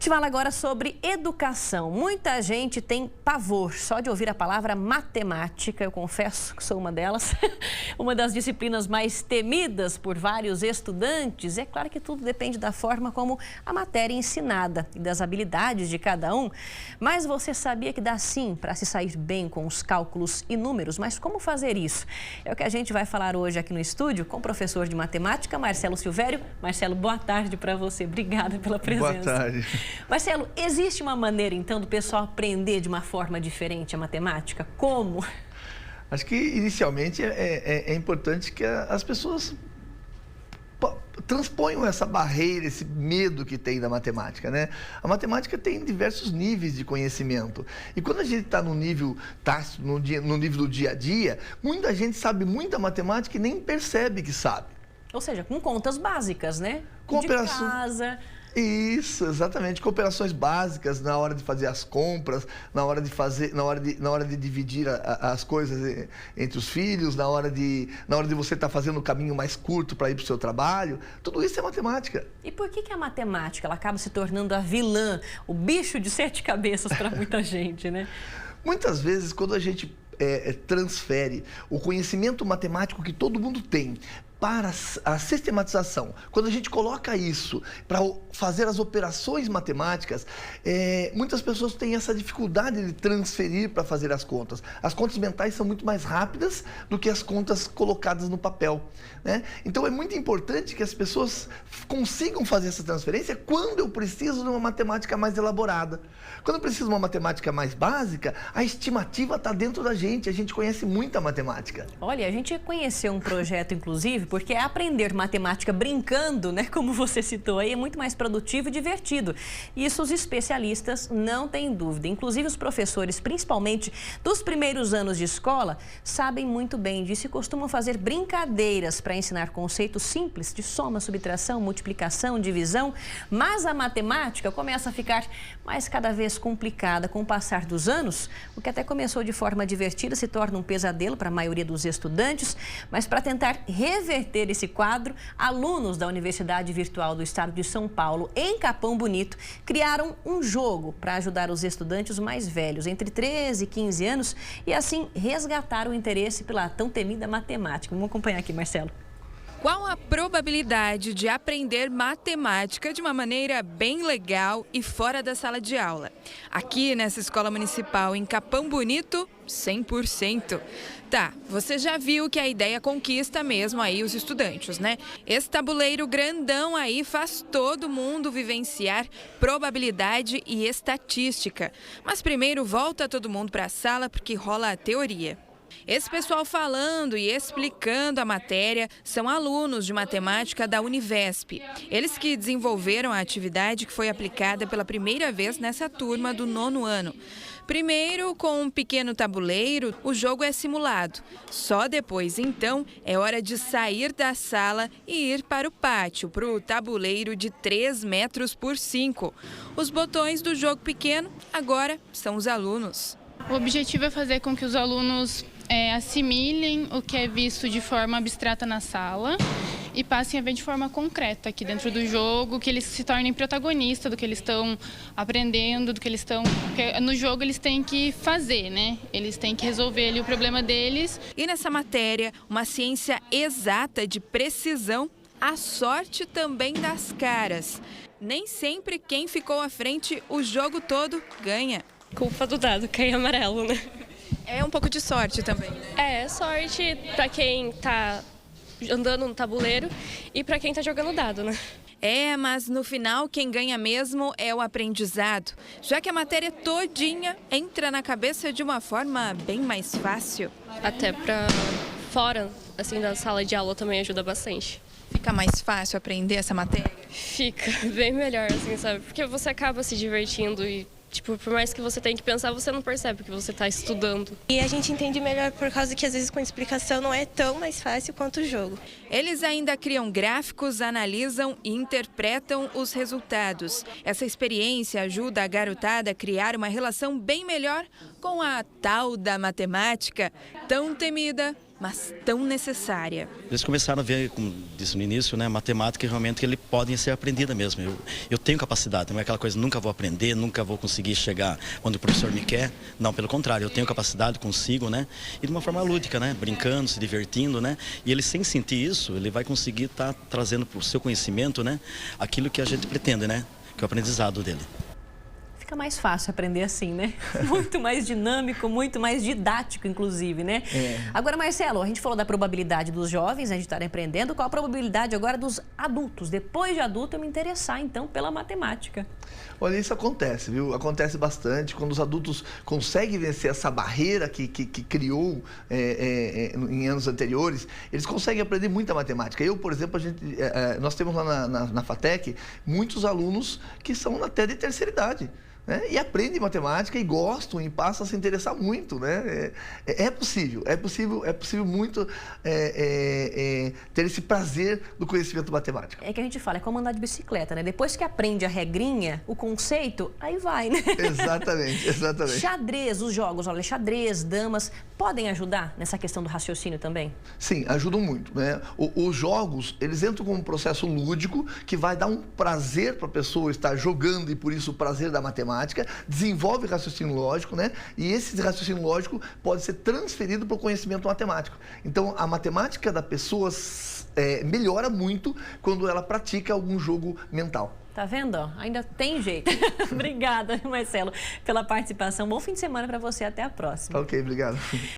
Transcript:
Te falo agora sobre educação. Muita gente tem pavor só de ouvir a palavra matemática. Eu confesso que sou uma delas. Uma das disciplinas mais temidas por vários estudantes. É claro que tudo depende da forma como a matéria é ensinada e das habilidades de cada um. Mas você sabia que dá sim para se sair bem com os cálculos e números? Mas como fazer isso? É o que a gente vai falar hoje aqui no estúdio com o professor de matemática, Marcelo Silvério. Marcelo, boa tarde para você. Obrigada pela presença. Boa tarde. Marcelo, existe uma maneira, então, do pessoal aprender de uma forma diferente a matemática? Como? Acho que, inicialmente, é importante que as pessoas transponham essa barreira, esse medo que tem da matemática, né? A matemática tem diversos níveis de conhecimento. E quando a gente está no nível tácito, no nível do dia a dia, muita gente sabe muita matemática e nem percebe que sabe. Ou seja, com contas básicas, né? Com de casa... Isso, exatamente. Cooperações básicas na hora de fazer as compras, na hora de dividir as coisas entre os filhos, na hora de você estar fazendo o caminho mais curto para ir para o seu trabalho. Tudo isso é matemática. E por que a matemática ela acaba se tornando a vilã, o bicho de 7 cabeças para muita gente, né? Muitas vezes, quando a gente transfere o conhecimento matemático que todo mundo tem para a sistematização, quando a gente coloca isso para fazer as operações matemáticas, muitas pessoas têm essa dificuldade de transferir para fazer as contas. As contas mentais são muito mais rápidas do que as contas colocadas no papel, né? Então é muito importante que as pessoas consigam fazer essa transferência quando eu preciso de uma matemática mais elaborada. Quando eu preciso de uma matemática mais básica, a estimativa está dentro da gente, a gente conhece muita matemática. Olha, a gente conheceu um projeto, inclusive, porque aprender matemática brincando, né, como você citou aí, é muito mais produtivo e divertido. Isso os especialistas não têm dúvida. Inclusive os professores, principalmente dos primeiros anos de escola, sabem muito bem disso e costumam fazer brincadeiras para ensinar conceitos simples de soma, subtração, multiplicação, divisão. Mas a matemática começa a ficar cada vez complicada com o passar dos anos. O que até começou de forma divertida se torna um pesadelo para a maioria dos estudantes. Mas para tentar reverter esse quadro, alunos da Universidade Virtual do Estado de São Paulo, em Capão Bonito, criaram um jogo para ajudar os estudantes mais velhos, entre 13 e 15 anos, e assim resgatar o interesse pela tão temida matemática. Vamos acompanhar aqui, Marcelo. Qual a probabilidade de aprender matemática de uma maneira bem legal e fora da sala de aula? Aqui nessa escola municipal em Capão Bonito, 100%. Tá, você já viu que a ideia conquista mesmo aí os estudantes, né? Esse tabuleiro grandão aí faz todo mundo vivenciar probabilidade e estatística. Mas primeiro volta todo mundo para a sala porque rola a teoria. Esse pessoal falando e explicando a matéria são alunos de matemática da Univesp. Eles que desenvolveram a atividade que foi aplicada pela primeira vez nessa turma do 9º ano. Primeiro, com um pequeno tabuleiro, o jogo é simulado. Só depois, então, é hora de sair da sala e ir para o pátio, para o tabuleiro de 3 metros por 5. Os botões do jogo pequeno agora são os alunos. O objetivo é fazer com que os alunos assimilem o que é visto de forma abstrata na sala e passem a ver de forma concreta aqui dentro do jogo, que eles se tornem protagonistas do que eles estão aprendendo, do que eles estão... Porque no jogo eles têm que fazer, né? Eles têm que resolver ali o problema deles. E nessa matéria, uma ciência exata de precisão, a sorte também das caras. Nem sempre quem ficou à frente o jogo todo ganha. Culpa do dado, cair amarelo, né? É um pouco de sorte também, né? É, sorte pra quem tá andando no tabuleiro e pra quem tá jogando dado, né? Mas no final quem ganha mesmo é o aprendizado, já que a matéria todinha entra na cabeça de uma forma bem mais fácil. Até pra fora, assim, da sala de aula também ajuda bastante. Fica mais fácil aprender essa matéria? Fica bem melhor, assim, sabe? Porque você acaba se divertindo e por mais que você tenha que pensar, você não percebe que você está estudando. E a gente entende melhor por causa que às vezes com explicação não é tão mais fácil quanto o jogo. Eles ainda criam gráficos, analisam e interpretam os resultados. Essa experiência ajuda a garotada a criar uma relação bem melhor com a tal da matemática, tão temida mas tão necessária. Eles começaram a ver, como disse no início, né, matemática realmente ele podem ser aprendida mesmo. Eu tenho capacidade, não é aquela coisa, nunca vou aprender, nunca vou conseguir chegar onde o professor me quer. Não, pelo contrário, eu tenho capacidade, consigo, né? E de uma forma lúdica, né? Brincando, se divertindo, né? E ele, sem sentir isso, ele vai conseguir estar trazendo para o seu conhecimento, né, aquilo que a gente pretende, né? Que é o aprendizado dele. Fica mais fácil aprender assim, né? Muito mais dinâmico, muito mais didático, inclusive, né? Agora, Marcelo, a gente falou da probabilidade dos jovens, né, de estarem aprendendo. Qual a probabilidade agora dos adultos? Depois de adulto, eu me interessar, então, pela matemática. Olha, isso acontece, viu? Acontece bastante quando os adultos conseguem vencer essa barreira que criou em anos anteriores, eles conseguem aprender muita matemática. Eu, por exemplo, nós temos lá na FATEC muitos alunos que são até de terceira idade. Né? E aprendem matemática e gostam e passam a se interessar muito, né? É possível muito ter esse prazer do conhecimento matemático. É que a gente fala, é como andar de bicicleta, né? Depois que aprende a regrinha, o conceito, aí vai, né? Exatamente, exatamente. Xadrez, os jogos, olha, xadrez, damas, podem ajudar nessa questão do raciocínio também? Sim, ajudam muito, né? Os jogos, eles entram como um processo lúdico que vai dar um prazer para a pessoa estar jogando e por isso o prazer da matemática, desenvolve raciocínio lógico, né? E esse raciocínio lógico pode ser transferido para o conhecimento matemático. Então, a matemática da pessoa melhora muito quando ela pratica algum jogo mental. Tá vendo? Ainda tem jeito. Obrigada, Marcelo, pela participação. Bom fim de semana para você. Até a próxima. Ok, obrigado.